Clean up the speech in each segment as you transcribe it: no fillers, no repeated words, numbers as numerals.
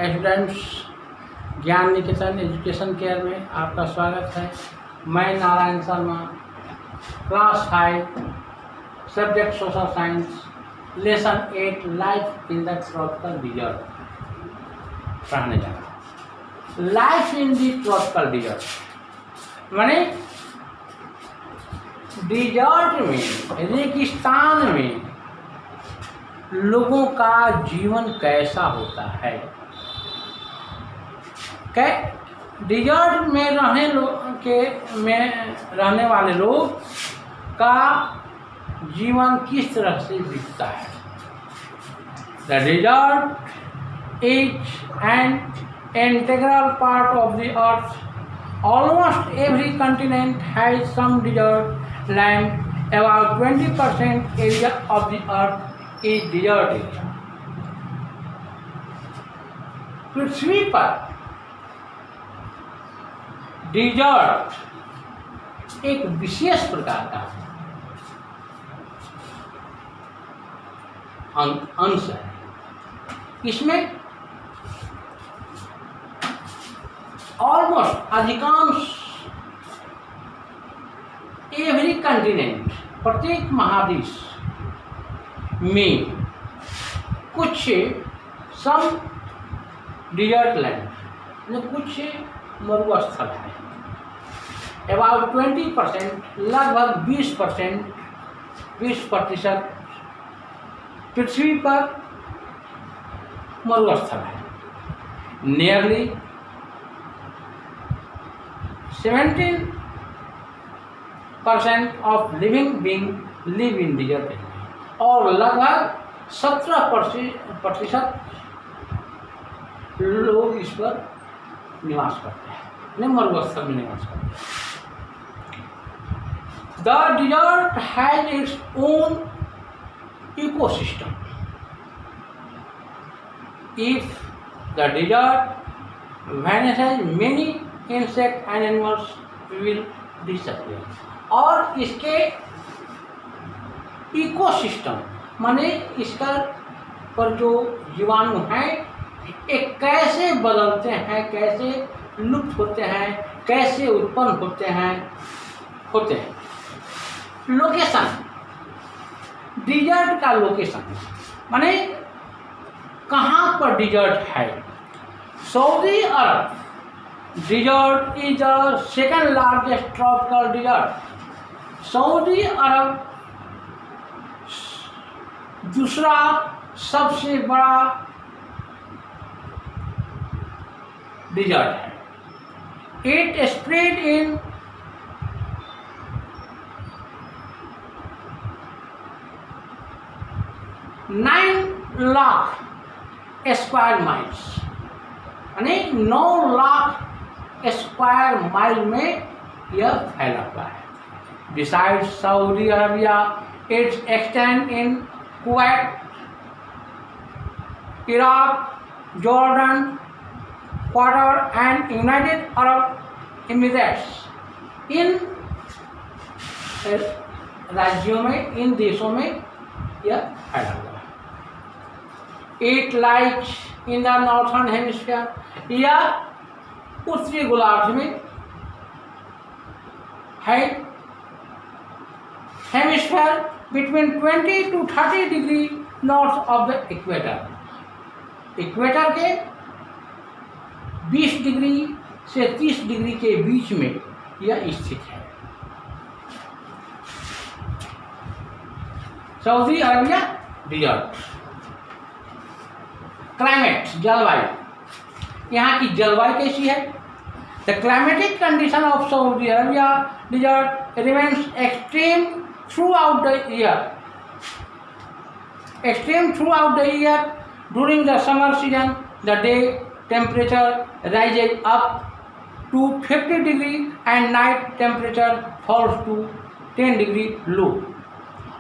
Students, ज्ञान निकेतन education care में आपका स्वागत है। मैं Narayan Sharma, class 5 subject social science, lesson 8 life in the tropical desert पढ़ाने जा रहा हूँ। Life in the tropical desert माने डिजर्ट में, रेगिस्तान में लोगों का जीवन कैसा होता है। डिजर्ट में रहने वाले लोग का जीवन किस तरह से बीतता है। The dessert is an integral part of the earth. Almost every continent has some desert land. About 20% area of the earth is desert area. पृथ्वी पर डिजर्ट एक विशेष प्रकार का अंश है। इसमें ऑलमोस्ट अधिकांश एवरी कंटिनेंट, प्रत्येक महादेश में कुछ सम डिजर्ट लैंड, कुछ मरुस्थल है। अबाउट 20%, लगभग 20% पृथ्वी पर मरुस्थल है। Nearly 17% of living beings live in desert area और लगभग 17% लोग इस पर निवास करते हैं, मरुस्थल में निवास करते हैं। The desert has its own ecosystem. If the desert vanishes, many insect and animals will disappear. और इसके इकोसिस्टम माने इसका पर जो जीवाणु हैं एक कैसे बदलते हैं, कैसे लुप्त होते हैं, कैसे उत्पन्न होते हैं। लोकेशन, डिजर्ट का लोकेशन माने कहाँ पर डिजर्ट है। Saudi Arab desert is the second largest tropical desert. Saudi Arab दूसरा सबसे बड़ा डिजर्ट है। It spread in 9 lakh square miles, यानी 9 लाख स्क्वायर माइल में यह फैला हुआ है। Besides Saudi Arabia, it's extend in Kuwait, Iraq, Jordan, quarter and United Arab Emirates. इन राज्यों में, इन देशों में यह फैला हुआ है। It likes in the northern hemisphere, यह उत्तरी गोलार्ध में है। Hemisphere between 20 to 30 degree north of the equator. Equator के 20 डिग्री से 30 डिग्री के बीच में यह स्थित है। Saudi Arabia dessert. क्लाइमेट, जलवायु, यहाँ की जलवायु कैसी है। The climatic condition of Saudi Arabia desert remains extreme throughout the year. During the summer season the day temperature rises up to 50 degree and night temperature falls to 10 degree low.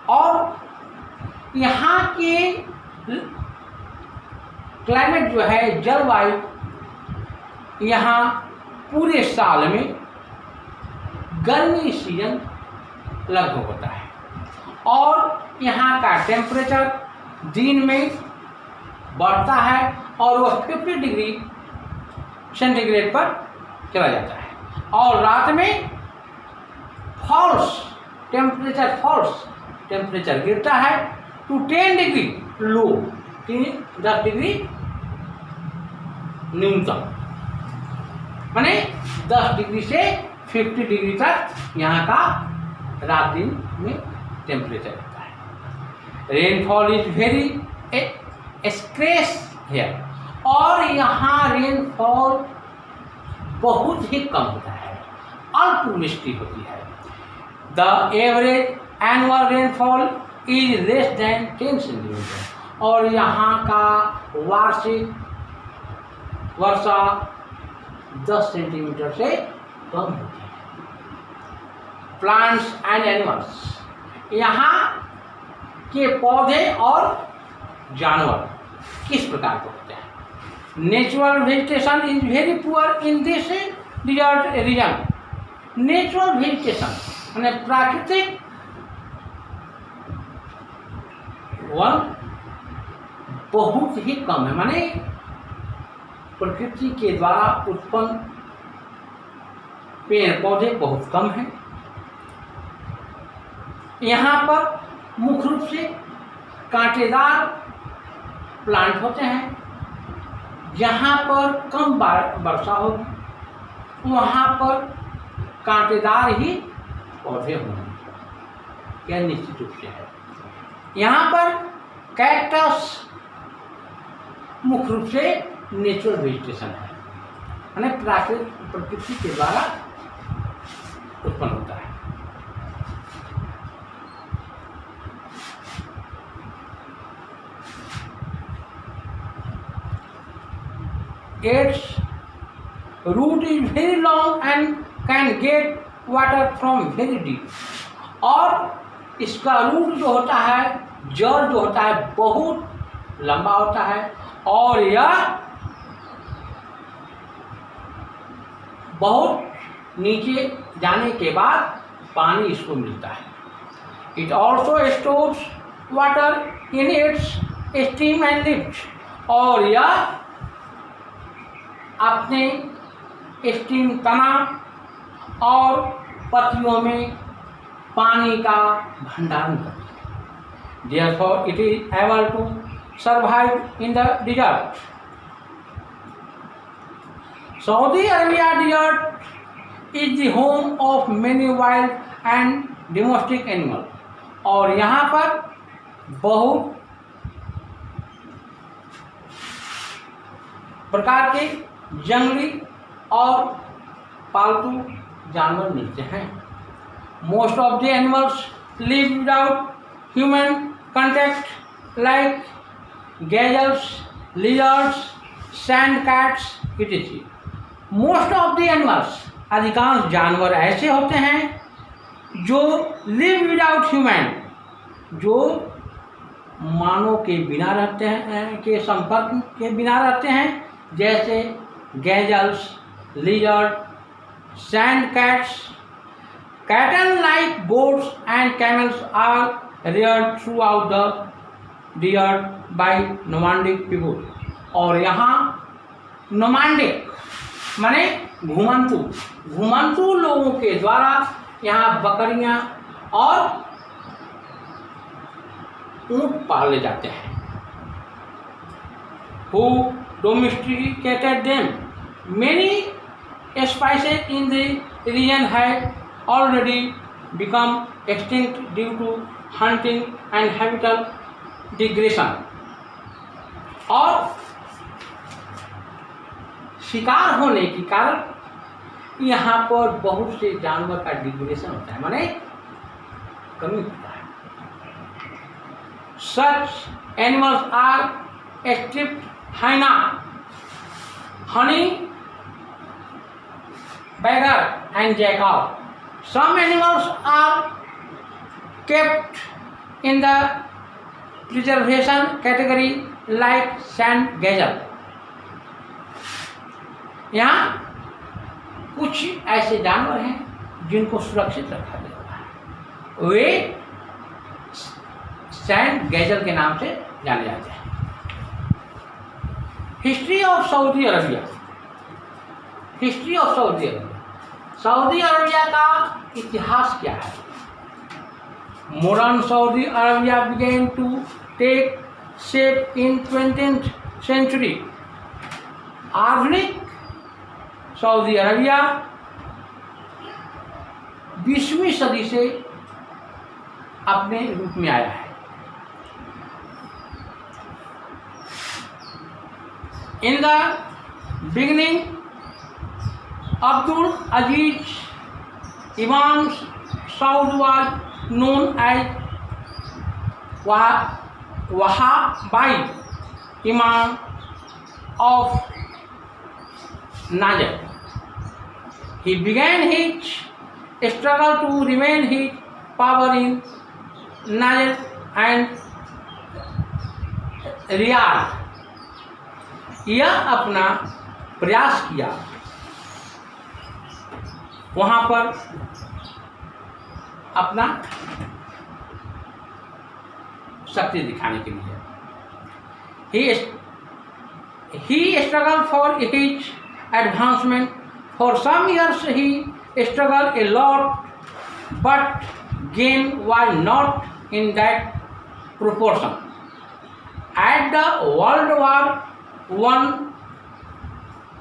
और यहाँ के climate जो है, जलवायु, यहाँ पूरे साल में गर्मी सीजन लगभग होता है और यहाँ का टेम्परेचर दिन में बढ़ता है और वह 50 डिग्री सेंटीग्रेड पर चला जाता है, और रात में फॉल्स टेम्परेचर गिरता है टू 10 डिग्री लो, 10 डिग्री न्यूनतम, माने 10 डिग्री से 50 डिग्री तक यहाँ का रात दिन में टेम्परेचर रहता है। रेनफॉल इज वेरी स्क्रेस है, और यहाँ रेनफॉल बहुत ही कम होता है, अल्प वृष्टि होती है। The average annual rainfall is less than 10 centimetre, और यहाँ का वार्षिक वर्षा 10 सेंटीमीटर से कम होती है। प्लांट्स एंड एनिमल्स, यहाँ के पौधे और जानवर किस प्रकार के होते हैं? Natural vegetation is very poor in this desert region. Natural vegetation माने प्राकृतिक वन बहुत ही कम है, माने प्रकृति के द्वारा उत्पन्न पेड़ पौधे बहुत कम हैं। यहाँ पर मुख्य रूप से कांटेदार प्लांट होते हैं। जहाँ पर कम वर्षा होगी वहाँ पर कांटेदार ही पौधे होंगे, यह निश्चित रूप से है। यहाँ पर कैक्टस मुख्य रूप से नेचुरल वेजिटेशन है, यानी प्रकृति के द्वारा उत्पन्न होता है। Its root is very long and can get water from very deep, और इसका रूट जो होता है, जड़ जो होता है बहुत लंबा होता है, और यह बहुत नीचे जाने के बाद पानी इसको मिलता है। It also stores water in its steam and leaves, और यह अपने स्टीम तना और पत्तियों में पानी का भंडारण करती है। Therefore, it is able to survive in the desert. Saudi Arabia desert is the home of many wild and domestic animals, और यहाँ पर बहुत प्रकार के जंगली और पालतू जानवर मिलते हैं। Most of the animals live without human contact like gazelles, lizards, sand cats इत्यादि। मोस्ट ऑफ द एनिमल्स, अधिकांश जानवर ऐसे होते हैं जो लिव विदाउट ह्यूमन, जो मानव के बिना रहते हैं, के संपर्क के बिना रहते हैं, जैसे gazelles, lizard, sand cats. Cattle like goats and camels are reared throughout the desert by nomadic people, और यहाँ नोमाडिक माने घुमंतु लोगों के द्वारा यहाँ बकरियाँ और ऊँट पाले जाते हैं। Who domesticated them? Many species in the region have already become extinct due to hunting and habitat degradation, और शिकार होने के कारण यहाँ पर बहुत से जानवर का डिग्रेडेशन होता है, माने कमी होता है। Such animals are striped hyena, honey badger and jackal. Some animals are kept in the preservation category like sand gazelle. यहाँ कुछ ऐसे जानवर हैं जिनको सुरक्षित रखा जाता है, वे सैंड गैजल के नाम से जाने जाते हैं। History of Saudi Arabia. History of Saudi Arabia, Saudi Arabia का इतिहास क्या है? Modern Saudi Arabia began to take shape in 20th century। आधुनिक सऊदी अरबिया 20वीं सदी से अपने रूप में आया है। In the beginning, Abdul Aziz Imam Saud was known as Wahhabi Imam of Najd. He began his struggle to remain his power in Najd and Riyadh। यह अपना प्रयास किया वहाँ पर अपना शक्ति दिखाने के लिए। He struggled for his advancement. For some years he struggled a lot, but gain was not in that proportion. At the World War I,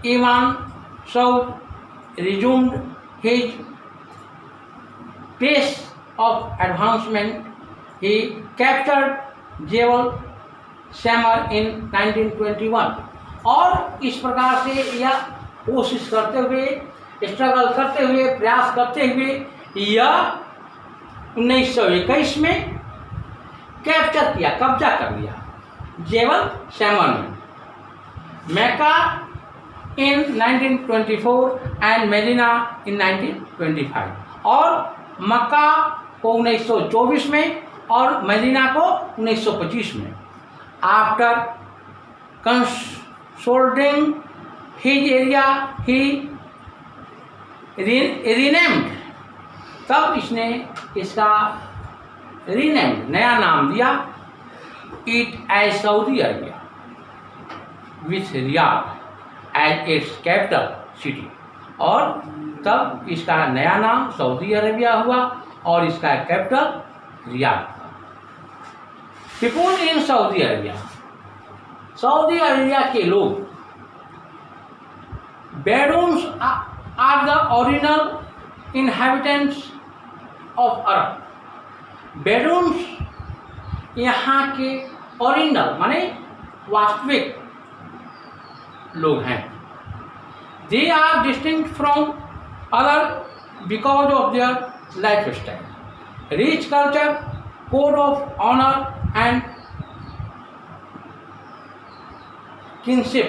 Imam Saud resumed his pace of advancement. He captured Jebel Samar in 1921। और इस प्रकार से यह कोशिश करते हुए, struggle करते हुए, प्रयास करते हुए यह 1921 में कैप्चर किया, कब्जा कर लिया जेबल सैमर में। मक्का इन 1924 एंड मदीना इन 1925। और मक्का को 1924 में और मदीना को 1925 में। After consolidating his area he renamed, तब इसने इसका रीनेम्ड, नया नाम दिया, it as Saudi Arabia with Riyadh as its capital city. और तब इसका नया नाम सऊदी अरबिया हुआ और इसका capital Riyadh. People in Saudi Arabia, Saudi Arabia के लोग Bedouins are the original inhabitants of Arab. Bedouins यहाँ के ओरिजिनल माने वास्तविक लोग हैं। They are distinct from other because of their life style, rich culture, code of honour and kinship.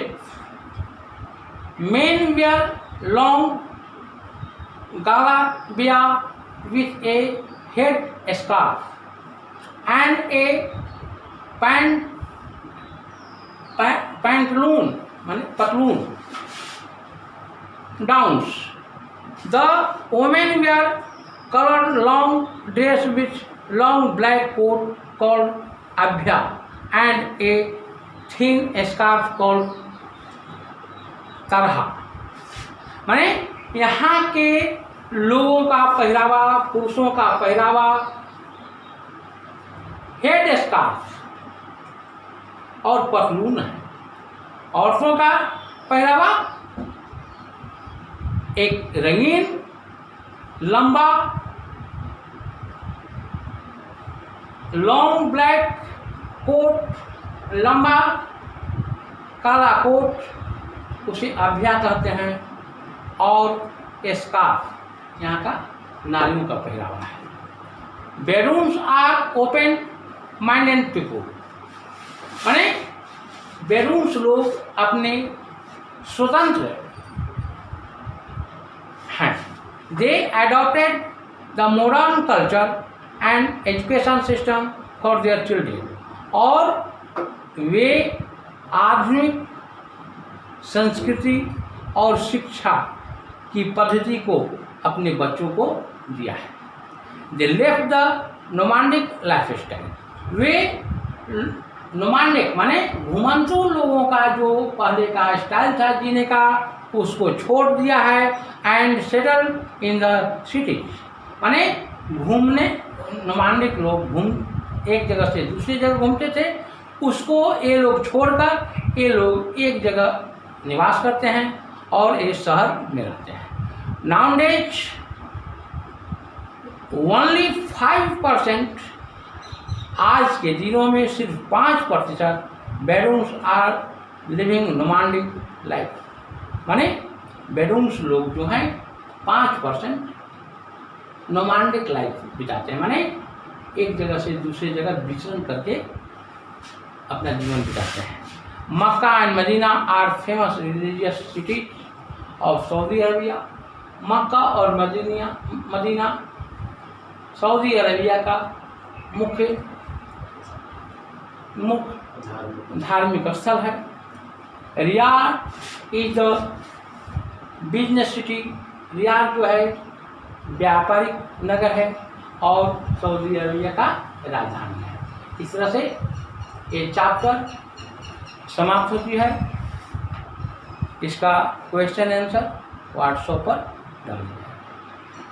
Men wear long galabia with a head scarf and a pantaloon, patloon, downs. The women wear colored long dress with long black coat called abya and a thin scarf called तरहा। माने यहाँ के लोगों का पहरावा, पुरुषों का पहरावा head scarf और पतलून है। औरतों का पहरावा एक रंगीन लंबा लॉन्ग ब्लैक कोट, लंबा काला कोट, उसे अभ्या कहते हैं, और स्कार्फ यहाँ का नारियों का पहरावा है। Bedouins are open minded people, माने बेडून्स लोग अपने स्वतंत्र हैं। They adopted the modern culture and education system for their children, और वे आधुनिक संस्कृति और शिक्षा की पद्धति को अपने बच्चों को दिया है। They left the nomadic life style, वे नोमांडिक माने घुमंतू लोगों का जो पहले का स्टाइल था जीने का उसको छोड़ दिया है and settle in the cities. माने घूमने नोमांडिक लोग एक जगह से दूसरी जगह घूमते थे, उसको ये लोग छोड़कर ये लोग एक जगह निवास करते हैं और एक शहर में रहते हैं। नाउडेज ओनली 5%, आज के दिनों में सिर्फ 5% बेडून्स आर लिविंग नोमांडिक लाइफ। माने बेडून्स लोग जो हैं 5% नोमांडिक लाइफ बिताते हैं, माने एक जगह से दूसरी जगह विचरण करके अपना जीवन बिताते हैं। Mecca and Medina are famous religious city of Saudi Arabia. Mecca और मदीना सऊदी अरबिया का मुख्य धार्मिक स्थल है। Riyadh is the business city. Riyadh जो है व्यापारिक नगर है और सऊदी अरबिया का राजधानी है। इस तरह से ये चैप्टर समाप्त होती है। इसका क्वेश्चन आंसर व्हाट्सएप पर डालिए।